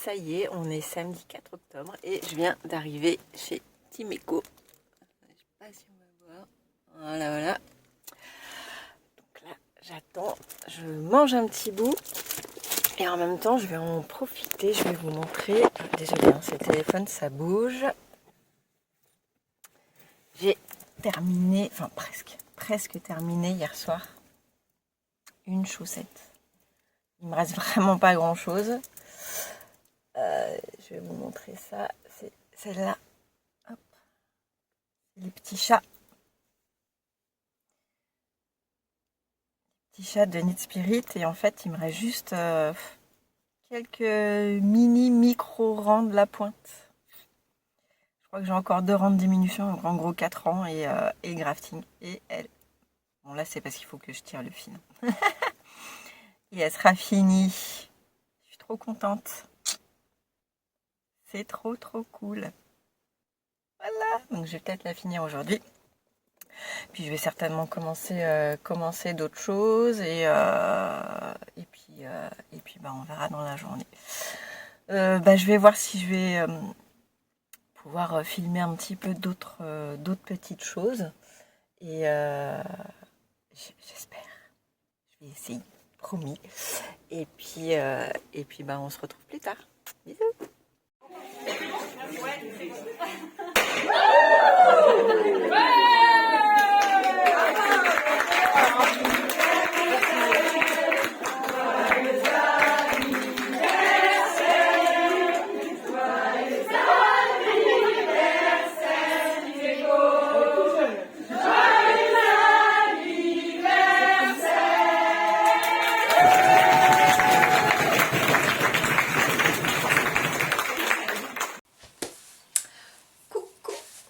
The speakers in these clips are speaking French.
ça y est, on est samedi 4 octobre et je viens d'arriver chez Timeco. Je sais pas si on va voir. Voilà, voilà. Donc là, j'attends, je mange un petit bout et en même temps, je vais en profiter. Je vais vous montrer. Désolée, hein, ce téléphone, ça bouge. J'ai terminé, enfin presque terminé hier soir une chaussette. Il me reste vraiment pas grand chose. Je vais vous montrer ça. C'est celle-là. Hop. Les petits chats. Petits chats de Knit Spirit. Et en fait, il me reste juste quelques micro rangs de la pointe. Je crois que j'ai encore 2 rangs de diminution. Donc en gros 4 rangs et le grafting. Et elle. Bon là, c'est parce qu'il faut que je tire le fil. Et elle sera finie. Je suis trop contente. C'est trop cool. Voilà, donc je vais peut-être la finir aujourd'hui. Puis je vais certainement commencer d'autres choses et puis on verra dans la journée. Je vais voir si je vais pouvoir filmer un petit peu d'autres petites choses et j'espère. Je vais essayer, promis. Et puis on se retrouve plus tard. Bisous.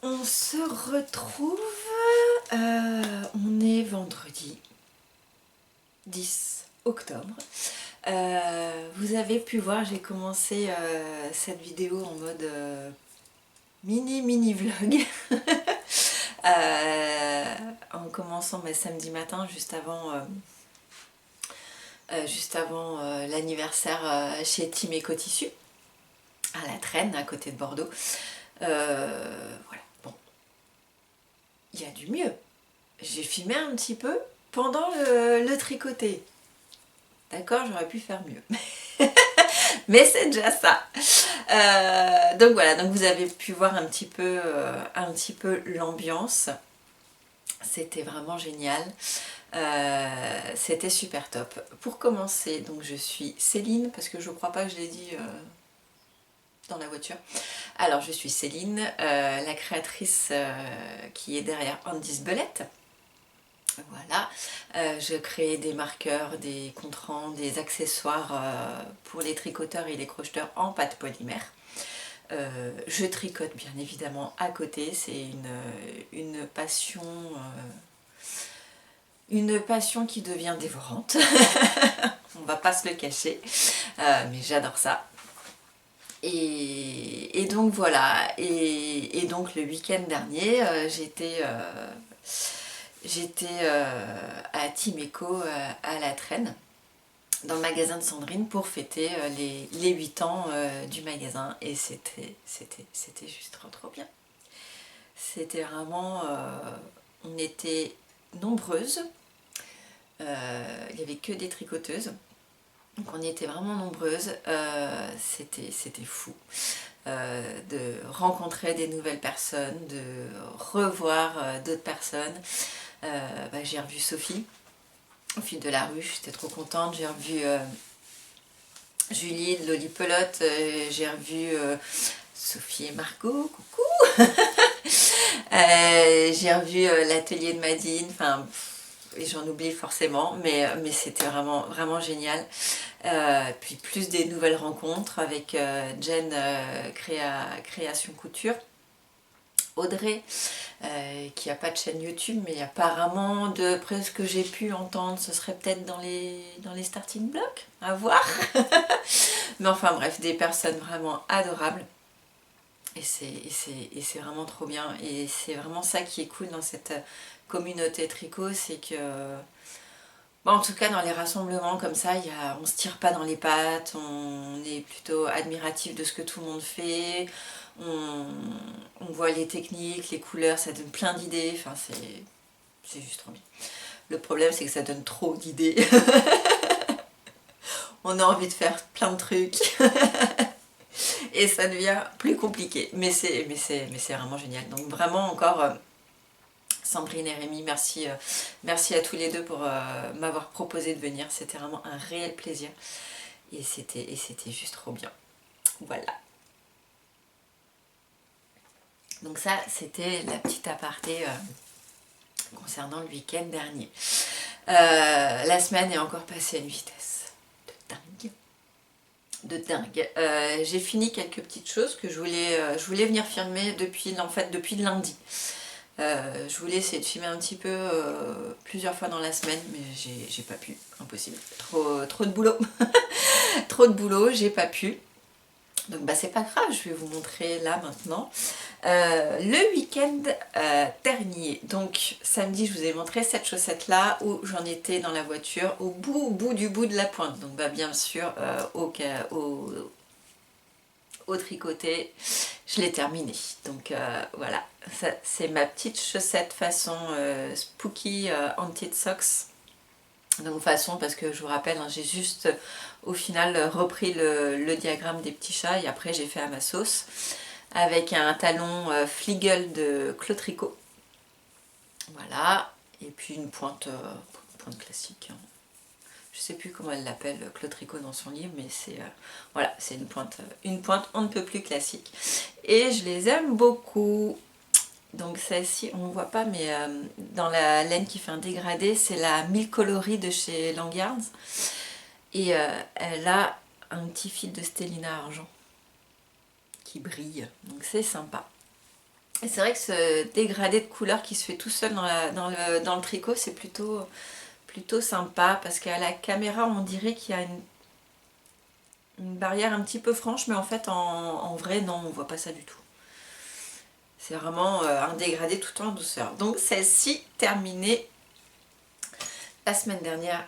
On se retrouve, on est vendredi 10 octobre. Vous avez pu voir, j'ai commencé cette vidéo en mode mini vlog. En commençant samedi matin, juste avant l'anniversaire chez Timeco Tissu, à la Traîne, à côté de Bordeaux. Voilà, bon, il y a du mieux. J'ai filmé un petit peu pendant le tricoté. D'accord, j'aurais pu faire mieux. Mais c'est déjà ça. Donc voilà, donc vous avez pu voir un petit peu l'ambiance. C'était vraiment génial. C'était super top. Pour commencer, donc je suis Céline, parce que je crois pas que je l'ai dit dans la voiture. Alors je suis Céline, la créatrice qui est derrière Andy's Belette. Voilà, je crée des marqueurs, des contrants, des accessoires pour les tricoteurs et les crocheteurs en pâte polymère. Je tricote bien évidemment à côté, c'est une passion qui devient dévorante. On va pas se le cacher, mais j'adore ça. Et donc voilà, et donc le week-end dernier, j'étais à Timeco à la Traîne, dans le magasin de Sandrine, pour fêter les 8 ans du magasin, et c'était juste trop bien. C'était vraiment, on était nombreuses, il n'y avait que des tricoteuses, donc on y était vraiment nombreuses, c'était fou. De rencontrer des nouvelles personnes, de revoir d'autres personnes. J'ai revu Sophie au fil de la rue, j'étais trop contente. J'ai revu Julie de Lolipelote, j'ai revu Sophie et Margot, coucou. J'ai revu l'atelier de Madine, enfin j'en oublie forcément, mais c'était vraiment génial. Puis plus des nouvelles rencontres avec Jen Création Couture, Audrey qui n'a pas de chaîne YouTube, mais apparemment d'après ce que j'ai pu entendre, ce serait peut-être dans les starting blocks, à voir. Mais enfin bref, des personnes vraiment adorables. Et c'est vraiment trop bien, et c'est vraiment ça qui est cool dans cette communauté tricot, c'est que Bon, en tout cas, dans les rassemblements comme ça, on se tire pas dans les pattes, on est plutôt admiratif de ce que tout le monde fait, on voit les techniques, les couleurs, ça donne plein d'idées, enfin c'est juste trop bien. Le problème, c'est que ça donne trop d'idées. On a envie de faire plein de trucs et ça devient plus compliqué, mais c'est vraiment génial. Donc vraiment encore Sandrine et Rémi, merci, merci à tous les deux pour m'avoir proposé de venir, c'était vraiment un réel plaisir et c'était juste trop bien. Voilà. Donc ça, c'était la petite aparté concernant le week-end dernier. La semaine est encore passée à une vitesse de dingue. J'ai fini quelques petites choses que je voulais venir filmer depuis lundi. Je voulais essayer de filmer un petit peu plusieurs fois dans la semaine, mais j'ai pas pu, impossible. Trop de boulot. Trop de boulot, j'ai pas pu. Donc bah c'est pas grave, je vais vous montrer là maintenant. Le week-end dernier, donc samedi, je vous ai montré cette chaussette là où j'en étais dans la voiture au bout de la pointe. Donc bah bien sûr au tricoté, je l'ai terminé. Donc voilà, c'est ma petite chaussette façon Spooky Haunted Socks. Donc façon, parce que je vous rappelle, hein, j'ai juste au final repris le diagramme des petits chats et après j'ai fait à ma sauce avec un talon Fliegel de Clotrico. Voilà, et puis une pointe classique. Hein. Je sais plus comment elle l'appelle, Clotrico dans son livre, mais c'est voilà, c'est une pointe on ne peut plus classique. Et je les aime beaucoup. Donc celle-ci, on ne voit pas, mais dans la laine qui fait un dégradé, c'est la 1000 coloris de chez Langyards. Et elle a un petit fil de Stellina argent qui brille, donc c'est sympa. Et c'est vrai que ce dégradé de couleur qui se fait tout seul dans le tricot, c'est plutôt sympa, parce qu'à la caméra, on dirait qu'il y a une barrière un petit peu franche, mais en fait, en vrai, non, on ne voit pas ça du tout. C'est vraiment un dégradé tout en douceur. Donc celle-ci terminée la semaine dernière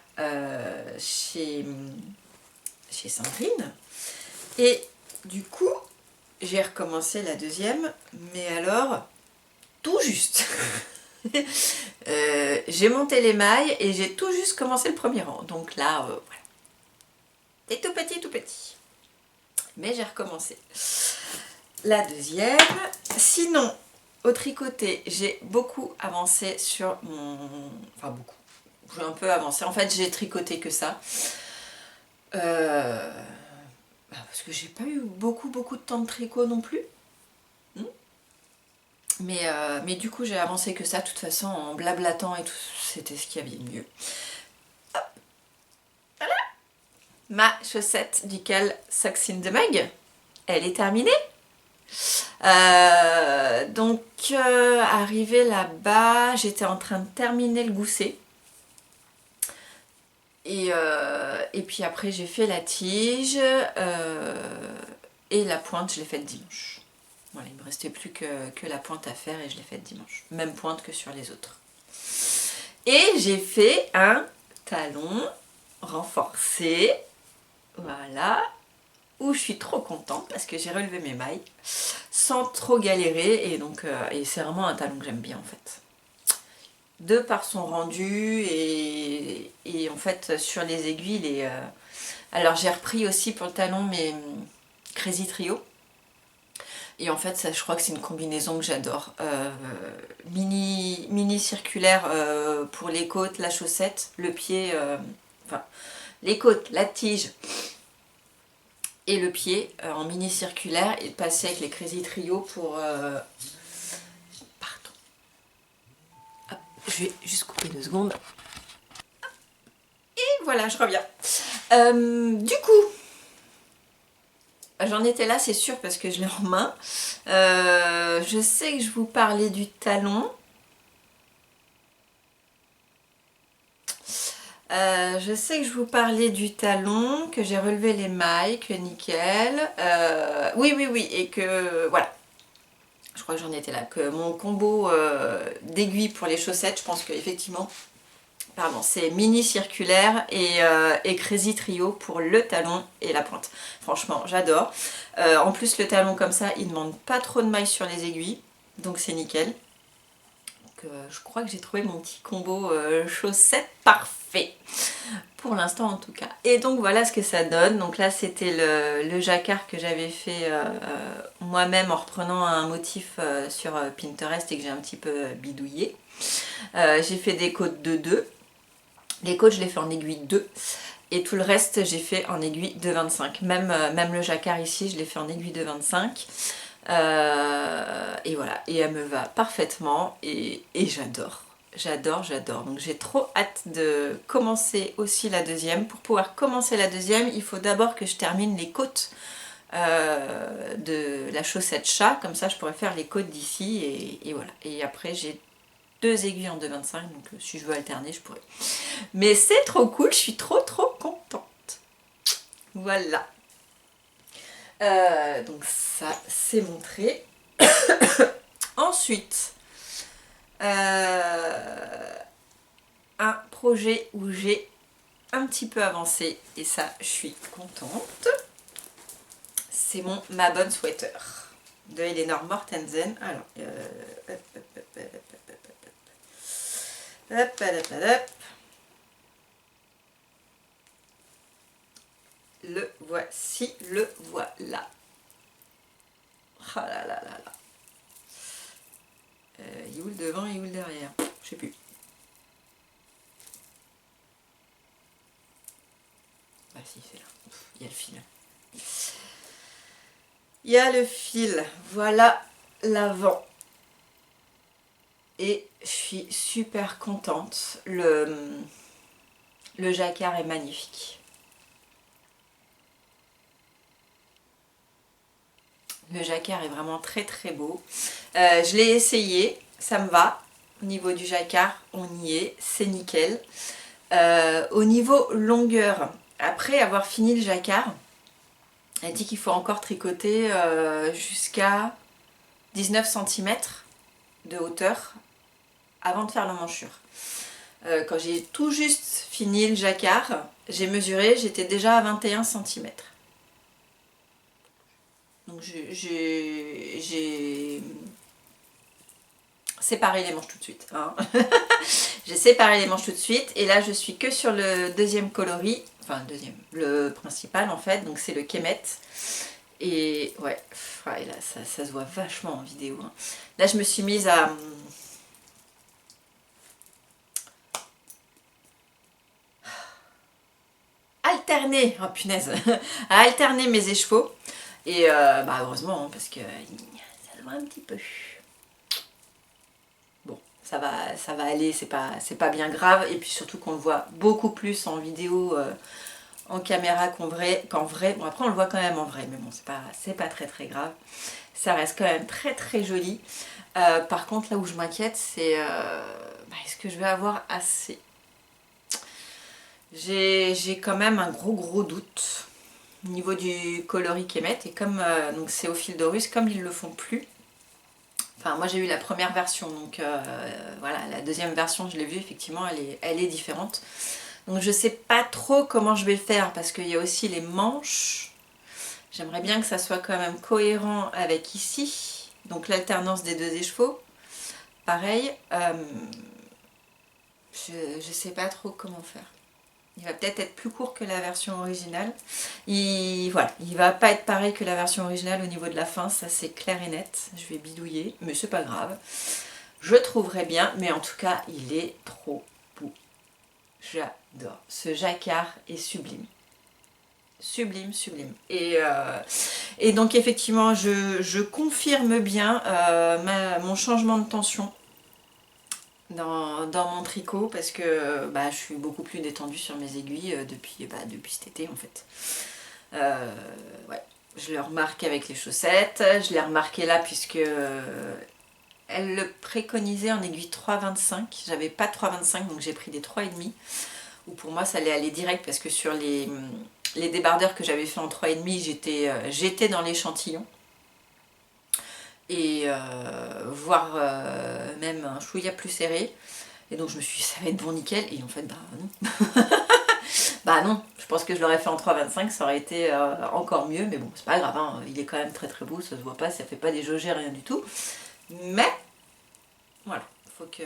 chez Sandrine. Et du coup, j'ai recommencé la deuxième, mais alors, tout juste. J'ai monté les mailles et j'ai tout juste commencé le premier rang. Donc là, voilà. C'est tout petit. Mais j'ai recommencé. La deuxième. Sinon, au tricoté, j'ai beaucoup avancé sur mon... Enfin, beaucoup. J'ai un peu avancé. En fait, j'ai tricoté que ça. Parce que j'ai pas eu beaucoup de temps de tricot non plus. Mais du coup, j'ai avancé que ça. De toute façon, en blablatant et tout, c'était ce qu'il y avait de mieux. Hop. Voilà. Ma chaussette duquel Socks in the Mag, elle est terminée. Donc arrivé là-bas, j'étais en train de terminer le gousset et puis après j'ai fait la tige et la pointe je l'ai faite dimanche. Voilà, il ne me restait plus que la pointe à faire et je l'ai faite dimanche, même pointe que sur les autres. Et j'ai fait un talon renforcé, voilà, où je suis trop contente parce que j'ai relevé mes mailles sans trop galérer et donc et c'est vraiment un talon que j'aime bien en fait. De par son rendu et en fait sur les aiguilles alors j'ai repris aussi pour le talon mes Crazy Trio et en fait ça je crois que c'est une combinaison que j'adore. Mini circulaire pour les côtes, la chaussette, le pied, enfin les côtes, la tige et le pied en mini circulaire et de passer avec les Crazy Trio pour... Pardon. Hop, je vais juste couper 2 secondes. Et voilà, je reviens. Du coup, j'en étais là, c'est sûr, parce que je l'ai en main. Je sais que je vous parlais du talon. Je sais que je vous parlais du talon, que j'ai relevé les mailles, que nickel. Oui, et que voilà. Je crois que j'en étais là. Que mon combo d'aiguilles pour les chaussettes, je pense qu'effectivement, pardon, c'est mini circulaire et Crazy Trio pour le talon et la pointe. Franchement, j'adore. En plus, le talon comme ça, il ne demande pas trop de mailles sur les aiguilles, donc c'est nickel. Je crois que j'ai trouvé mon petit combo chaussettes parfait. Pour l'instant en tout cas. Et donc voilà ce que ça donne. Donc là c'était le jacquard que j'avais fait moi-même en reprenant un motif sur Pinterest et que j'ai un petit peu bidouillé. J'ai fait des côtes de 2. Les côtes je les fais en aiguille 2. Et tout le reste j'ai fait en aiguille de 25. Même le jacquard ici je l'ai fait en aiguille de 25. Et voilà, et elle me va parfaitement et j'adore. J'adore. Donc j'ai trop hâte de commencer aussi la deuxième. Pour pouvoir commencer la deuxième, il faut d'abord que je termine les côtes de la chaussette chat. Comme ça, je pourrais faire les côtes d'ici et voilà. Et après, j'ai 2 aiguilles en 2,25. Donc si je veux alterner, je pourrais. Mais c'est trop cool, je suis trop contente. Voilà. Donc ça, c'est montré. Ensuite, un projet où j'ai un petit peu avancé et ça je suis contente, c'est ma bonne sweater de Eleanor Mortensen. Alors le voici, le voilà. Ah là là là là. Il est où le devant et où le derrière? Je sais plus. Ah si, c'est là. Il y a le fil. Il y a le fil. Voilà l'avant. Et je suis super contente. Le jacquard est magnifique. Le jacquard est vraiment très beau. Je l'ai essayé, ça me va. Au niveau du jacquard, on y est, c'est nickel. Au niveau longueur, après avoir fini le jacquard, elle dit qu'il faut encore tricoter jusqu'à 19 cm de hauteur avant de faire l'emmanchure. Quand j'ai tout juste fini le jacquard, j'ai mesuré, j'étais déjà à 21 cm. Donc j'ai séparé les manches tout de suite. Hein. J'ai séparé les manches tout de suite et là je suis que sur le deuxième coloris, enfin le principal en fait, donc c'est le Kemet. Et ouais, là ça se voit vachement en vidéo. Hein. Là je me suis mise à alterner, oh punaise, à alterner mes écheveaux. Et bah heureusement, hein, parce que ça se voit un petit peu. Bon, ça va aller, c'est pas bien grave. Et puis surtout qu'on le voit beaucoup plus en vidéo, en caméra qu'en vrai. Bon, après on le voit quand même en vrai, mais bon, c'est pas très grave. Ça reste quand même très joli. Par contre, là où je m'inquiète, c'est est-ce que je vais avoir assez? J'ai quand même un gros doute au niveau du coloris Kemet, et comme donc c'est au fil de russe, comme ils le font plus. Enfin, moi j'ai eu la première version, donc voilà, la deuxième version je l'ai vue, effectivement elle est différente. Donc je sais pas trop comment je vais faire parce qu'il y a aussi les manches. J'aimerais bien que ça soit quand même cohérent avec ici, donc l'alternance des 2 écheveaux. Pareil, je sais pas trop comment faire. Il va peut-être être plus court que la version originale. Voilà, il va pas être pareil que la version originale au niveau de la fin, ça c'est clair et net. Je vais bidouiller, mais c'est pas grave. Je trouverai bien, mais en tout cas, il est trop beau. J'adore. Ce jacquard est sublime. Sublime. Et donc effectivement, je confirme bien mon changement de tension dans mon tricot parce que je suis beaucoup plus détendue sur mes aiguilles depuis cet été en fait. Ouais, je le remarque avec les chaussettes, je l'ai remarqué là puisque elle le préconisait en aiguille 3,25. J'avais pas de 3,25 donc j'ai pris des 3,5 où pour moi ça allait aller direct parce que sur les débardeurs que j'avais fait en 3,5 j'étais dans l'échantillon. Et voire même un chouïa plus serré. Et donc je me suis dit ça va être bon nickel, et en fait bah non. Bah non, je pense que je l'aurais fait en 3,25, ça aurait été encore mieux, mais bon c'est pas grave, hein. Il est quand même très très beau, ça se voit pas, ça fait pas des jaugés, rien du tout. Mais voilà, faut que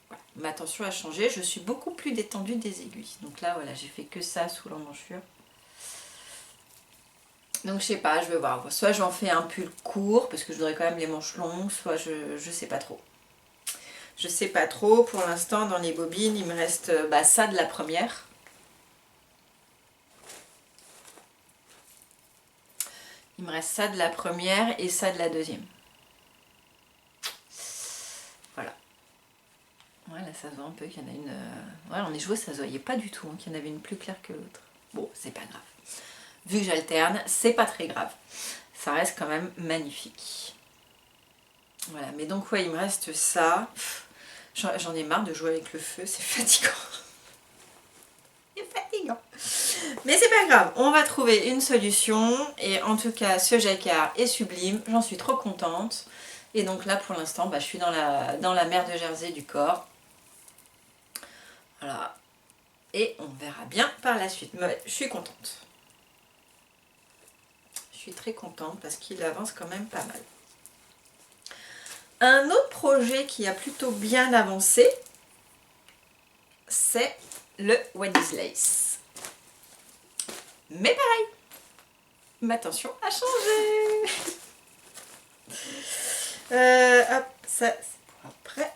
voilà, ma tension a changé, je suis beaucoup plus détendue des aiguilles. Donc là voilà, j'ai fait que ça sous l'emmanchure. Donc je sais pas, je vais voir, soit j'en fais un pull court, parce que je voudrais quand même les manches longues, soit je sais pas trop. Je sais pas trop, pour l'instant dans les bobines, il me reste ça de la première. Il me reste ça de la première et ça de la deuxième. Voilà. Ouais, là ça se voit un peu qu'il y en a une... Ouais, en écheveau ça se voyait pas du tout, hein, qu'il y en avait une plus claire que l'autre. Bon, c'est pas grave. Vu que j'alterne, c'est pas très grave. Ça reste quand même magnifique. Voilà, mais donc ouais, il me reste ça. J'en ai marre de jouer avec le feu, c'est fatigant. C'est fatigant. Mais c'est pas grave, on va trouver une solution. Et en tout cas, ce jacquard est sublime, j'en suis trop contente. Et donc là, pour l'instant, je suis dans la mer de Jersey du corps. Voilà. Et on verra bien par la suite. Mais ouais, je suis contente. Je suis très contente parce qu'il avance quand même pas mal. Un autre projet qui a plutôt bien avancé, c'est le Wendy's Lace. Mais pareil, ma tension a changé. Hop, ça c'est pour après.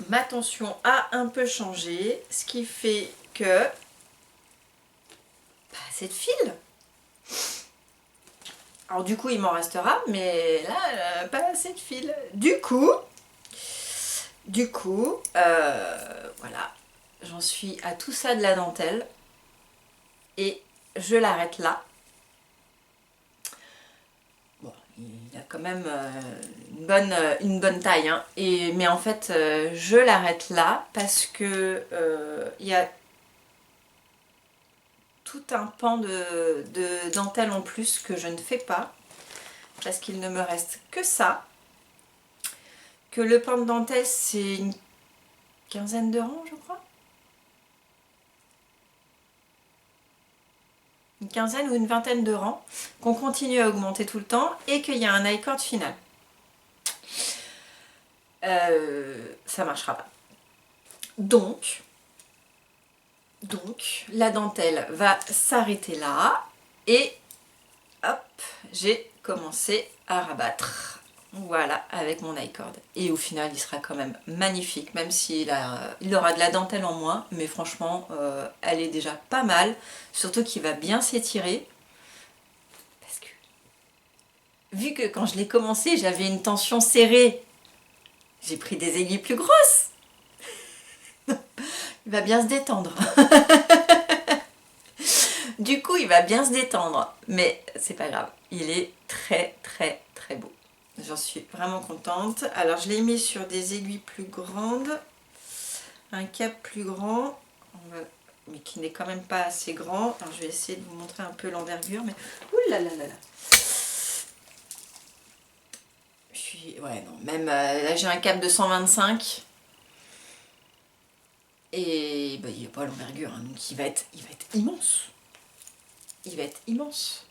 Ma tension a un peu changé, ce qui fait que cette file. Alors du coup il m'en restera, mais là pas assez de fil. Du coup voilà, j'en suis à tout ça de la dentelle et je l'arrête là. Bon, il a quand même une bonne taille, hein. Mais en fait je l'arrête là parce que il y a tout un pan de dentelle en plus que je ne fais pas parce qu'il ne me reste que ça. Que le pan de dentelle c'est une quinzaine de rangs je crois. Une quinzaine ou une vingtaine de rangs qu'on continue à augmenter tout le temps et qu'il y a un I-cord final. Ça marchera pas. Donc la dentelle va s'arrêter là et hop, j'ai commencé à rabattre. Voilà, avec mon I-cord. Et au final, il sera quand même magnifique, même s'il aura de la dentelle en moins. Mais franchement, elle est déjà pas mal. Surtout qu'il va bien s'étirer. Parce que, vu que quand je l'ai commencé, j'avais une tension serrée, j'ai pris des aiguilles plus grosses. Il va bien se détendre. Du coup, il va bien se détendre. Mais c'est pas grave. Il est très très très beau. J'en suis vraiment contente. Alors je l'ai mis sur des aiguilles plus grandes. Un cap plus grand. Mais qui n'est quand même pas assez grand. Alors je vais essayer de vous montrer un peu l'envergure. Mais oulalalala. Ouais, non. Même là j'ai un cap de 125. Et il n'y a pas l'envergure. Hein, donc il va être immense. Il va être immense.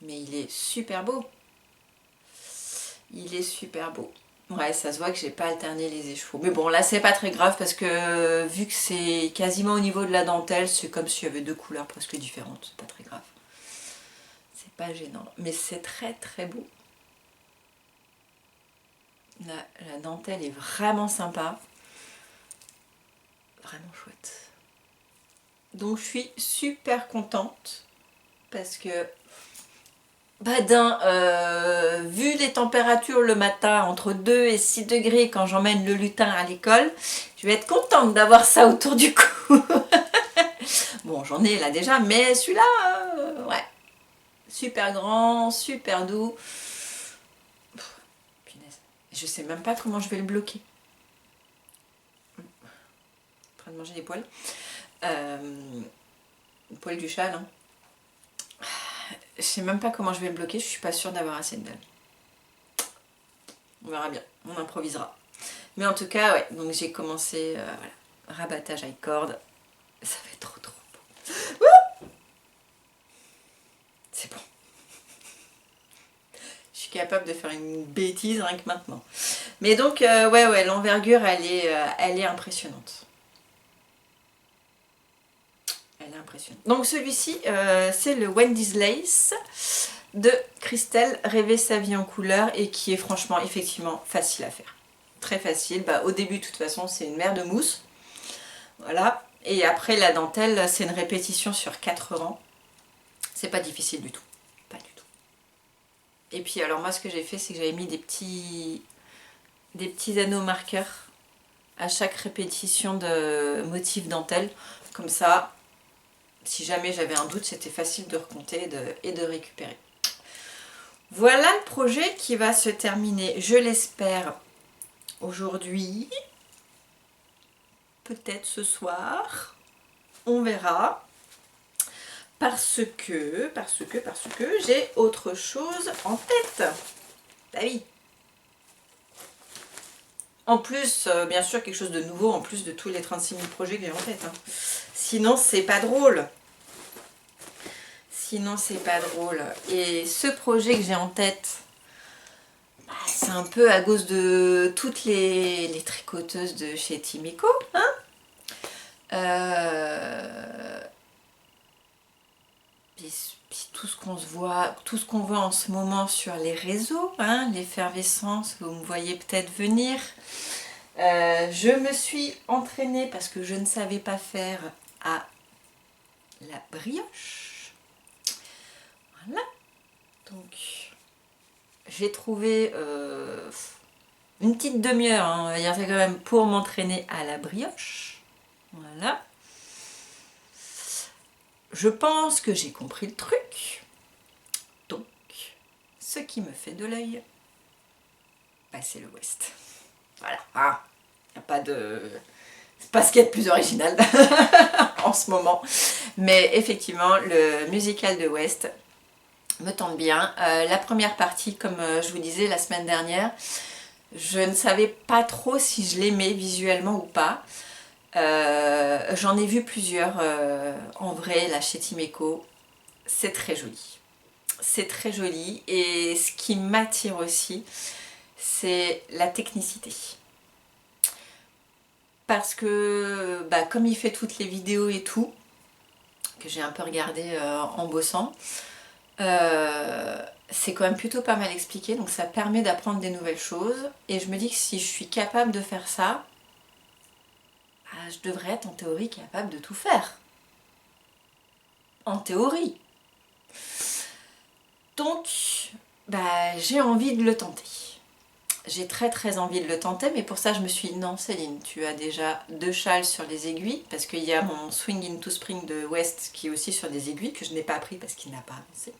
Mais il est super beau. Il est super beau. Ouais, ça se voit que j'ai pas alterné les écheveaux. Mais bon, là c'est pas très grave parce que vu que c'est quasiment au niveau de la dentelle, c'est comme s'il y avait deux couleurs presque différentes. C'est pas très grave. C'est pas gênant. Mais c'est très très beau. La dentelle est vraiment sympa. Vraiment chouette. Donc je suis super contente parce que vu les températures le matin entre 2 et 6 degrés quand j'emmène le lutin à l'école, je vais être contente d'avoir ça autour du cou. Bon, j'en ai là déjà, mais celui-là, ouais, super grand, super doux. Punaise, je sais même pas comment je vais le bloquer. En train de manger des poils. Poils du chat, là. Je sais même pas comment je vais le bloquer, je suis pas sûre d'avoir assez de dalle. On verra bien, on improvisera. Mais en tout cas, ouais, donc j'ai commencé, voilà, rabattage high cord. Ça va être trop beau. C'est bon. Je suis capable de faire une bêtise rien que maintenant. Mais donc, ouais, l'envergure, elle est impressionnante. Elle est impressionnante. Donc celui-ci, c'est le Wendy's Lace de Christelle, Rêver sa vie en couleur, et qui est franchement, effectivement, facile à faire. Très facile. Bah, au début, de toute façon, c'est une mer de mousse. Voilà. Et après, la dentelle, c'est une répétition sur 4 rangs. C'est pas difficile du tout. Pas du tout. Et puis, alors moi, ce que j'ai fait, c'est que j'avais mis des petits anneaux marqueurs à chaque répétition de motif dentelle. Comme ça, si jamais j'avais un doute, c'était facile de recompter et de récupérer. Voilà le projet qui va se terminer, je l'espère, aujourd'hui. Peut-être ce soir. On verra. Parce que j'ai autre chose en tête. Bah oui. En plus, bien sûr, quelque chose de nouveau, en plus de tous les 36 000 projets que j'ai en tête. Hein. Sinon, c'est pas drôle. Sinon, c'est pas drôle. Et ce projet que j'ai en tête, bah, c'est un peu à cause de toutes les tricoteuses de chez Timiko. Hein, puis tout ce qu'on voit en ce moment sur les réseaux, hein, l'effervescence, vous me voyez peut-être venir. Je me suis entraînée parce que je ne savais pas faire à la brioche. Voilà. Donc, j'ai trouvé une petite demi-heure, hein, on va dire ça quand même, pour m'entraîner à la brioche. Voilà. Je pense que j'ai compris le truc. Donc, ce qui me fait de l'œil, bah, c'est le West. Voilà. Ah, y a pas de... C'est pas ce qu'il y a de plus original en ce moment. Mais effectivement, le musical de West me tente bien. La première partie, comme je vous disais la semaine dernière, je ne savais pas trop si je l'aimais visuellement ou pas. J'en ai vu plusieurs en vrai là chez Timeko. C'est très joli. C'est très joli et ce qui m'attire aussi, c'est la technicité. Parce que bah, comme il fait toutes les vidéos et tout, que j'ai un peu regardé en bossant, c'est quand même plutôt pas mal expliqué, donc ça permet d'apprendre des nouvelles choses. Et je me dis que si je suis capable de faire ça, bah, je devrais être en théorie capable de tout faire. En théorie. Donc, bah, j'ai envie de le tenter. J'ai très envie de le tenter, mais pour ça je me suis dit non Céline, tu as déjà 2 châles sur les aiguilles, parce qu'il y a mon Swing into Spring de West qui est aussi sur des aiguilles, que je n'ai pas pris parce qu'il n'a pas avancé.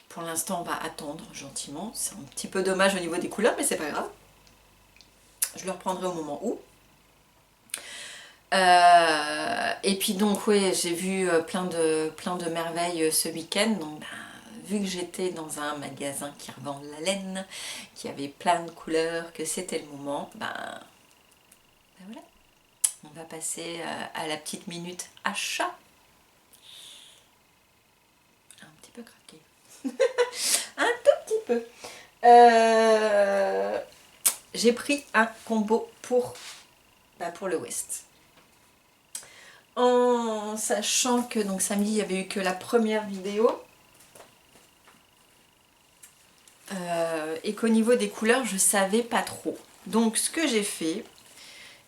Pour l'instant on va attendre gentiment, c'est un petit peu dommage au niveau des couleurs, mais c'est pas grave. Je le reprendrai au moment où. Et puis donc oui, j'ai vu plein de merveilles ce week-end, donc ben, vu que j'étais dans un magasin qui revend de la laine, qui avait plein de couleurs, que c'était le moment, ben voilà, on va passer à la petite minute achat. Un petit peu craqué. Un tout petit peu. J'ai pris un combo pour le West. En sachant que donc samedi il n'y avait eu que la première vidéo et qu'au niveau des couleurs je savais pas trop. Donc ce que j'ai fait,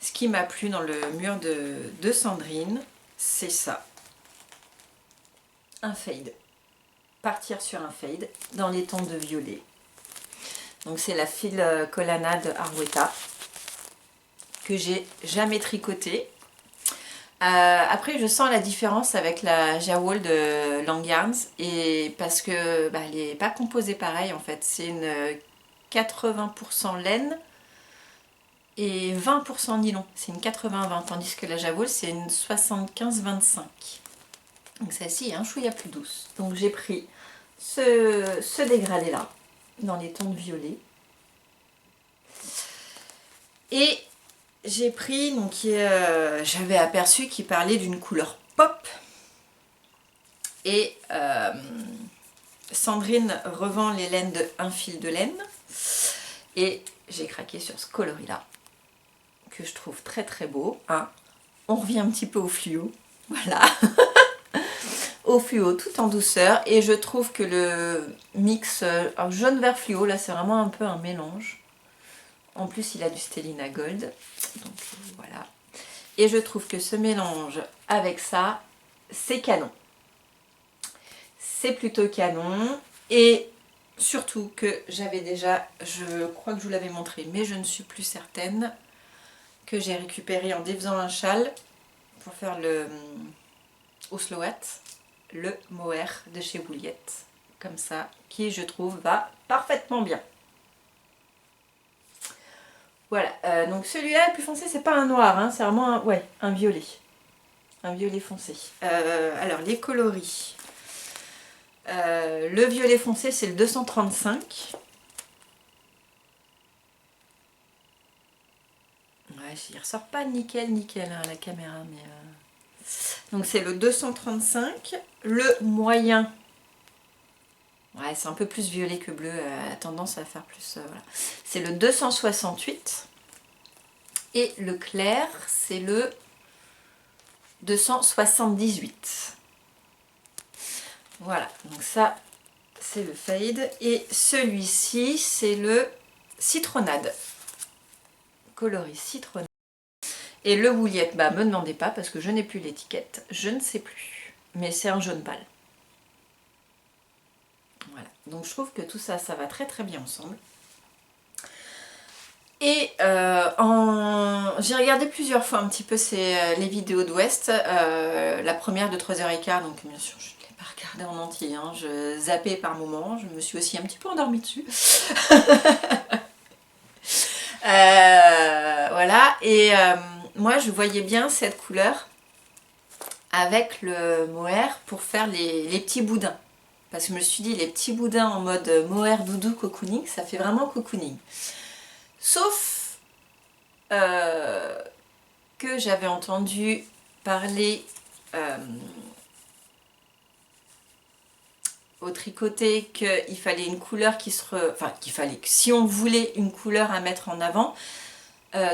ce qui m'a plu dans le mur de Sandrine, c'est ça. Un fade. Partir sur un fade dans les tons de violet. Donc c'est la file Colana de Arwetta que j'ai jamais tricoté. Après je sens la différence avec la Jawol de Long Yarns, et parce que bah, elle n'est pas composée pareil en fait, c'est une 80% laine et 20% nylon, c'est une 80-20, tandis que la Jawol c'est une 75-25. Donc celle-ci est un chouïa plus douce. Donc j'ai pris ce dégradé là dans les tons de violet. Et j'ai pris, donc j'avais aperçu qu'il parlait d'une couleur pop. Et Sandrine revend les laines de un fil de laine. Et j'ai craqué sur ce coloris-là, que je trouve très très beau. Hein. On revient un petit peu au fluo. Voilà. Au fluo, tout en douceur. Et je trouve que le mix jaune vert fluo, là, c'est vraiment un peu un mélange. En plus, il a du Stellina Gold. Donc voilà. Et je trouve que ce mélange avec ça, c'est canon. C'est plutôt canon. Et surtout que j'avais déjà, je crois que je vous l'avais montré, mais je ne suis plus certaine, que j'ai récupéré en défaisant un châle pour faire le Oslo Hat, le mohair de chez Bouliette. Comme ça, qui je trouve va parfaitement bien. Voilà, donc celui-là, le plus foncé, c'est pas un noir, hein, c'est vraiment un violet. Un violet foncé. Alors, les coloris. Le violet foncé, c'est le 235. Ouais, il ressort pas nickel hein, à la caméra, mais... Donc c'est le 235. Le moyen... Ouais, c'est un peu plus violet que bleu, a tendance à faire plus... voilà. C'est le 268. Et le clair, c'est le 278. Voilà, donc ça, c'est le fade. Et celui-ci, c'est le citronnade. Coloris citronnade. Et le Bouliette, bah me demandez pas parce que je n'ai plus l'étiquette. Je ne sais plus. Mais c'est un jaune pâle. Voilà, donc je trouve que tout ça, ça va très très bien ensemble. Et j'ai regardé plusieurs fois un petit peu les vidéos d'Ouest. La première de 3h15, donc bien sûr je ne l'ai pas regardée en entier. Hein. Je zappais par moments, je me suis aussi un petit peu endormie dessus. Voilà, et moi je voyais bien cette couleur avec le mohair pour faire les petits boudins. Parce que je me suis dit, les petits boudins en mode mohair doudou cocooning, ça fait vraiment cocooning. Sauf que j'avais entendu parler au tricoté qu'il fallait une couleur qui si on voulait une couleur à mettre en avant,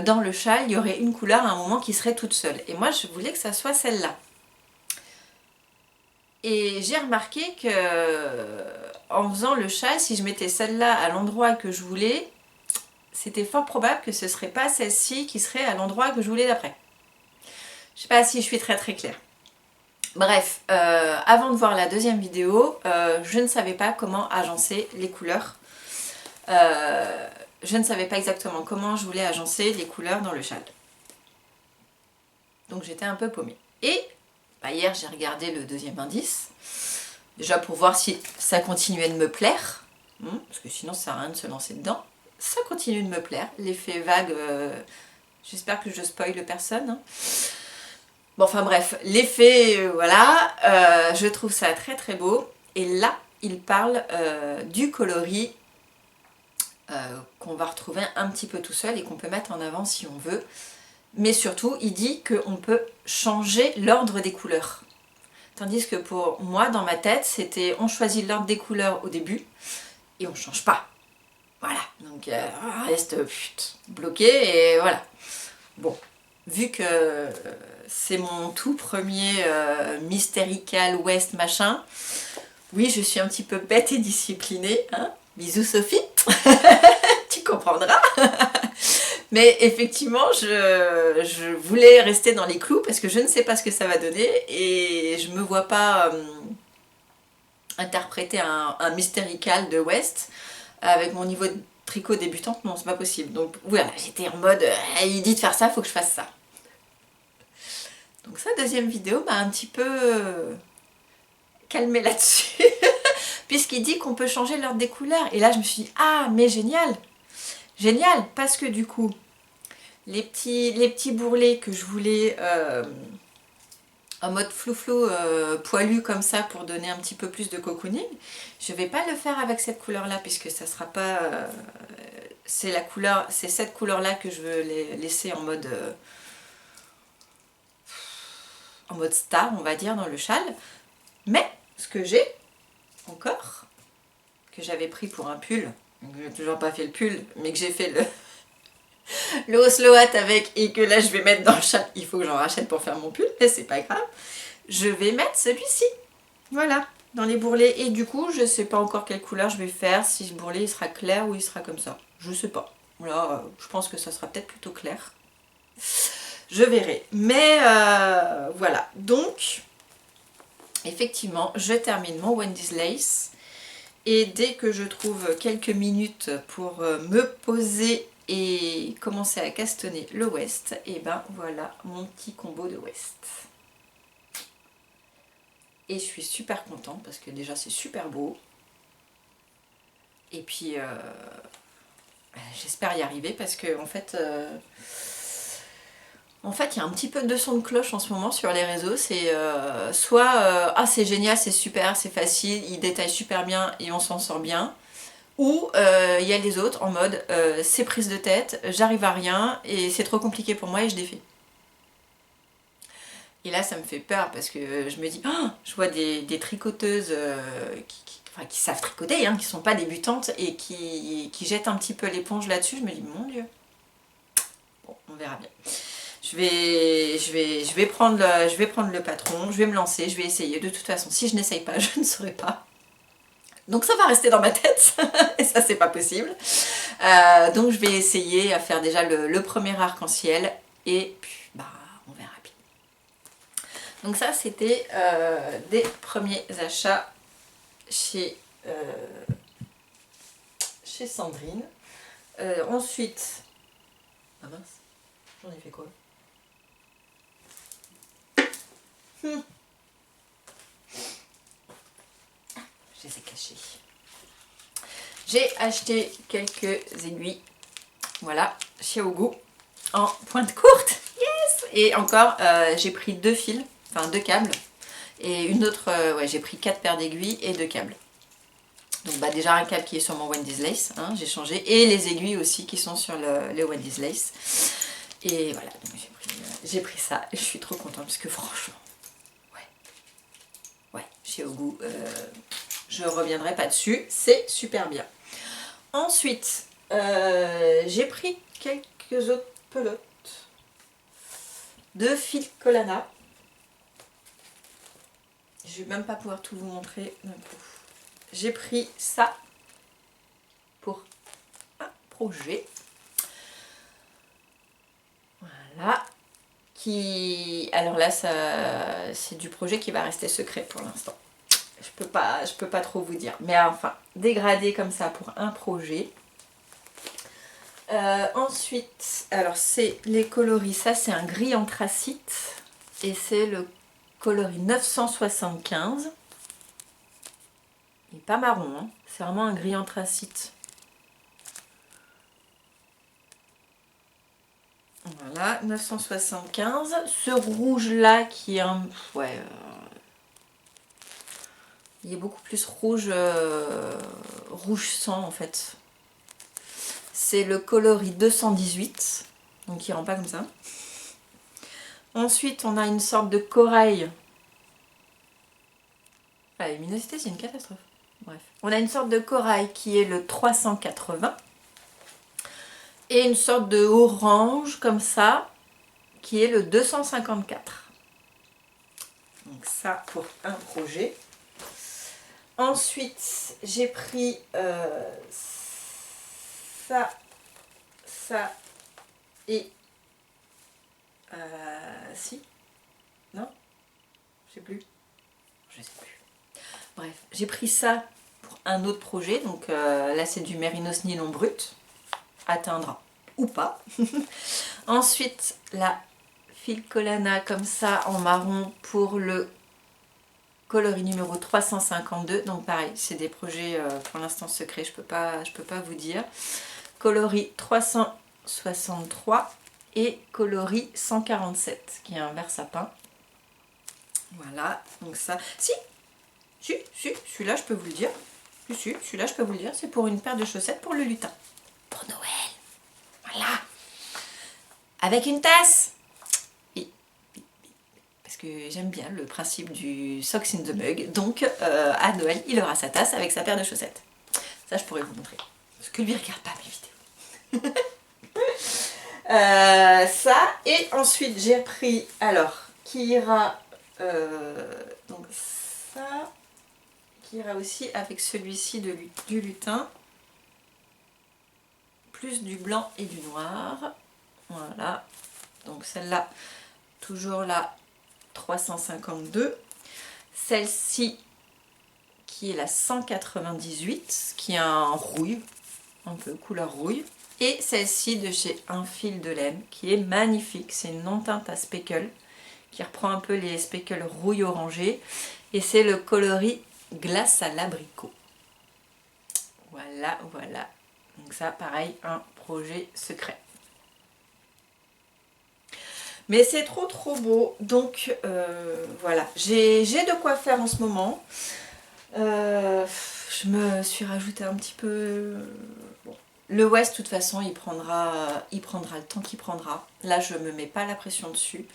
dans le châle, il y aurait une couleur à un moment qui serait toute seule. Et moi, je voulais que ça soit celle-là. Et j'ai remarqué que en faisant le châle, si je mettais celle-là à l'endroit que je voulais, c'était fort probable que ce ne serait pas celle-ci qui serait à l'endroit que je voulais d'après. Je ne sais pas si je suis très très claire. Bref, avant de voir la deuxième vidéo, je ne savais pas comment agencer les couleurs. Je ne savais pas exactement comment je voulais agencer les couleurs dans le châle. Donc j'étais un peu paumée. Et hier j'ai regardé le deuxième indice, déjà pour voir si ça continuait de me plaire, parce que sinon ça sert à rien de se lancer dedans. Ça continue de me plaire, l'effet vague, j'espère que je spoil personne. Hein. Bon enfin bref, l'effet, voilà, je trouve ça très très beau. Et là, il parle du coloris qu'on va retrouver un petit peu tout seul et qu'on peut mettre en avant si on veut. Mais surtout, il dit qu'on peut changer l'ordre des couleurs. Tandis que pour moi, dans ma tête, c'était on choisit l'ordre des couleurs au début et on change pas. Voilà, donc on reste bloqué et voilà. Bon, vu que c'est mon tout premier Mystérical West machin, oui, je suis un petit peu bête et disciplinée. Hein. Bisous Sophie, tu comprendras. Mais effectivement, je voulais rester dans les clous parce que je ne sais pas ce que ça va donner et je ne me vois pas interpréter un Mystérical de West avec mon niveau de tricot débutante. Non, c'est pas possible. Donc voilà, j'étais en mode, il dit de faire ça, il faut que je fasse ça. Donc ça, deuxième vidéo m'a un petit peu calmée là-dessus. Puisqu'il dit qu'on peut changer l'ordre des couleurs. Et là, je me suis dit, ah, mais génial! Génial, parce que du coup, les petits bourrelets que je voulais en mode flou-flou poilu comme ça pour donner un petit peu plus de cocooning, je ne vais pas le faire avec cette couleur là puisque ça ne sera pas c'est la couleur, c'est cette couleur là que je veux laisser en mode star, on va dire, dans le châle. Mais ce que j'ai encore, que j'avais pris pour un pull, je n'ai toujours pas fait le pull, mais que j'ai fait le Oslo Hat avec, et que là je vais mettre dans le châle, il faut que j'en rachète pour faire mon pull, mais c'est pas grave. Je vais mettre celui-ci, voilà, dans les bourrelets. Et du coup, je sais pas encore quelle couleur je vais faire, si ce bourrelet il sera clair ou il sera comme ça. Je sais pas. Là, je pense que ça sera peut-être plutôt clair. Je verrai. Mais voilà. Donc, effectivement, je termine mon Wendy's Lace. Et dès que je trouve quelques minutes pour me poser et commencer à castonner le West, et ben voilà mon petit combo de West. Et je suis super contente parce que déjà c'est super beau. Et puis j'espère y arriver parce que en fait il y a un petit peu de son de cloche en ce moment sur les réseaux. C'est soit ah c'est génial, c'est super, c'est facile, il détaille super bien et on s'en sort bien. Ou il y a les autres en mode c'est prise de tête, j'arrive à rien et c'est trop compliqué pour moi et je défais. Et là ça me fait peur parce que je me dis, oh, je vois des tricoteuses qui savent tricoter, hein, qui sont pas débutantes et qui jettent un petit peu l'éponge là-dessus. Je me dis, mon Dieu, bon, on verra bien. Je vais prendre le patron, je vais me lancer, je vais essayer. De toute façon, si je n'essaye pas, je ne saurai pas. Donc ça va rester dans ma tête, et ça c'est pas possible. Donc je vais essayer à faire déjà le premier arc-en-ciel, et puis bah on verra bien. Donc ça c'était des premiers achats chez Sandrine. Ensuite, ah mince, j'en ai fait quoi? Je les ai cachés. J'ai acheté quelques aiguilles, voilà, chez Ogu, en pointe courte, yes. Et encore, j'ai pris 2 fils, enfin 2 câbles, et une autre, ouais, j'ai pris 4 paires d'aiguilles et 2 câbles. Donc bah déjà un câble qui est sur mon Wendy's Lace, hein, j'ai changé, et les aiguilles aussi qui sont sur le Wendy's Lace. Et voilà, donc j'ai pris ça, et je suis trop contente, parce que franchement, ouais, chez Ogu, je reviendrai pas dessus, c'est super bien. Ensuite, j'ai pris quelques autres pelotes de Phil Colana. Je vais même pas pouvoir tout vous montrer d'un coup. J'ai pris ça pour un projet. Voilà. Alors là, c'est du projet qui va rester secret pour l'instant. Je peux pas trop vous dire. Mais enfin, dégradé comme ça pour un projet. Ensuite, alors c'est les coloris. Ça, c'est un gris anthracite. Et c'est le coloris 975. Il n'est pas marron, hein. C'est vraiment un gris anthracite. Voilà, 975. Ce rouge-là qui est un... Ouais... il est beaucoup plus rouge, rouge sang en fait. C'est le coloris 218, donc il rend pas comme ça. Ensuite, on a une sorte de corail. La luminosité, c'est une catastrophe. Bref. On a une sorte de corail qui est le 380. Et une sorte de orange comme ça, qui est le 254. Donc ça pour un projet. Ensuite, j'ai pris ça et si, non, je sais plus, bref, j'ai pris ça pour un autre projet, donc là c'est du mérinos nylon brut, atteindra ou pas. Ensuite la Phil Colana comme ça en marron pour le coloris numéro 352, donc pareil, c'est des projets pour l'instant secrets, je peux pas vous dire. Coloris 363 et coloris 147, qui est un vert sapin. Voilà, donc ça, si, celui-là je peux vous le dire, celui-là je peux vous le dire, c'est pour une paire de chaussettes pour le lutin. Pour Noël. avec une tasse. Et, parce que j'aime bien le principe du socks in the mug. Donc à Noël, il aura sa tasse avec sa paire de chaussettes. Ça, je pourrais vous montrer. Parce que lui, il regarde pas mes vidéos. Ça, et ensuite j'ai pris, alors, qui ira, donc ça, qui ira aussi avec celui-ci du lutin, plus du blanc et du noir, voilà, donc celle-là, toujours la 352, celle-ci, qui est la 198, qui est un rouille, un peu couleur rouille, et celle-ci de chez Un Fil de Laine, qui est magnifique, c'est une non-teinte à speckle, qui reprend un peu les speckles rouille orangé, et c'est le coloris glace à l'abricot. Voilà, voilà. Donc ça, pareil, un projet secret. Mais c'est trop trop beau, donc voilà. J'ai de quoi faire en ce moment. Je me suis rajouté un petit peu... Bon. Le West, de toute façon, il prendra le temps qu'il prendra. Là, je me mets pas la pression dessus.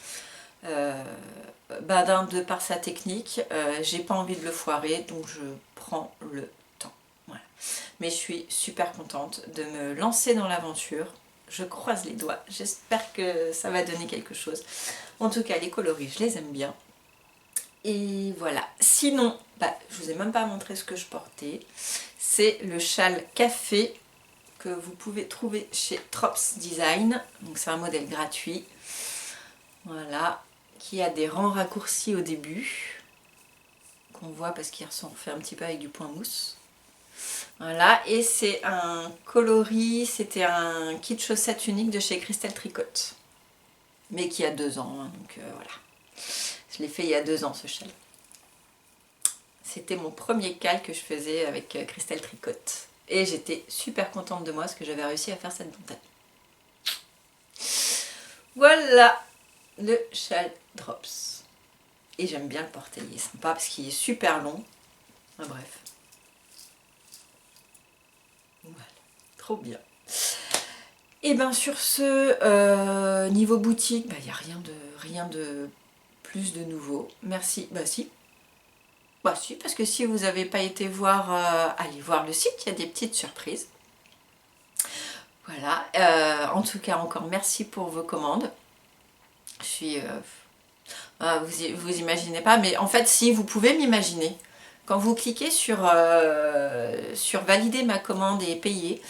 De par sa technique, j'ai pas envie de le foirer, donc je prends le temps. Voilà. Mais je suis super contente de me lancer dans l'aventure. Je croise les doigts, j'espère que ça va donner quelque chose. En tout cas, les coloris, je les aime bien. Et voilà. Sinon, je vous ai même pas montré ce que je portais. C'est le châle café que vous pouvez trouver chez Trops Design. Donc c'est un modèle gratuit. Voilà. Qui a des rangs raccourcis au début. Qu'on voit parce qu'ils sont faits un petit peu avec du point mousse. Voilà, et c'est un coloris, c'était un kit chaussettes unique de chez Christelle Tricotte. Mais qui a 2 ans, hein, donc voilà. Je l'ai fait il y a 2 ans ce châle. C'était mon premier cal que je faisais avec Christelle Tricotte. Et j'étais super contente de moi parce que j'avais réussi à faire cette dentelle. Voilà le châle Drops. Et j'aime bien le porter, il est sympa parce qu'il est super long. Enfin, bref. Voilà, trop bien. Et bien sur ce, niveau boutique, il n'y a rien de plus de nouveau. Merci, si. Si, parce que si vous n'avez pas été voir, allez voir le site, il y a des petites surprises. Voilà, en tout cas encore merci pour vos commandes. Je suis... vous imaginez pas, mais en fait si, vous pouvez m'imaginer. Quand vous cliquez sur valider ma commande et payer,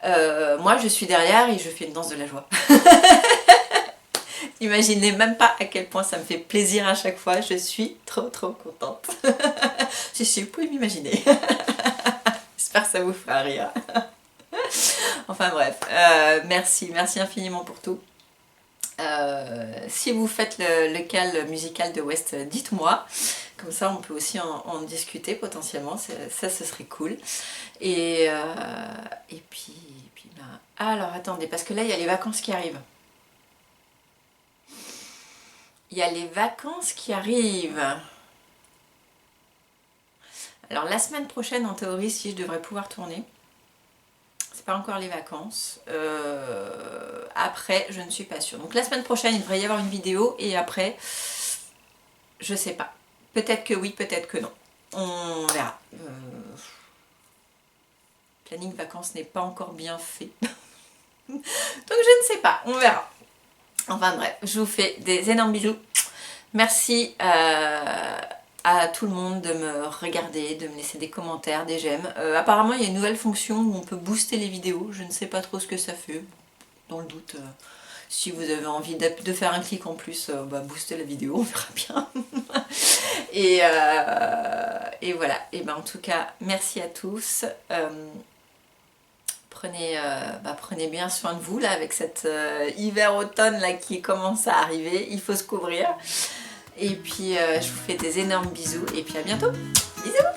moi je suis derrière et je fais une danse de la joie. Imaginez même pas à quel point ça me fait plaisir à chaque fois, je suis trop contente. Si, vous pouvez m'imaginer. J'espère que ça vous fera rire. Enfin bref, merci infiniment pour tout. Si vous faites le cal musical de West, dites-moi. Comme ça on peut aussi en discuter potentiellement, ça ce serait cool. Et puis alors attendez, parce que là il y a les vacances qui arrivent. Il y a les vacances qui arrivent. Alors la semaine prochaine en théorie, si je devrais pouvoir tourner. C'est pas encore les vacances. Après, je ne suis pas sûre. Donc la semaine prochaine, il devrait y avoir une vidéo. Et après, je sais pas. Peut-être que oui, peut-être que non. On verra. Planning vacances n'est pas encore bien fait. Donc je ne sais pas. On verra. Enfin bref, je vous fais des énormes bisous. Merci à tout le monde de me regarder, de me laisser des commentaires, des j'aime. Apparemment il y a une nouvelle fonction où on peut booster les vidéos, je ne sais pas trop ce que ça fait, dans le doute, si vous avez envie de faire un clic en plus, booster la vidéo, on verra bien. et voilà, et en tout cas merci à tous. Prenez bien soin de vous là avec cet hiver-automne là qui commence à arriver, il faut se couvrir. Et puis je vous fais des énormes bisous et puis à bientôt. Bisous.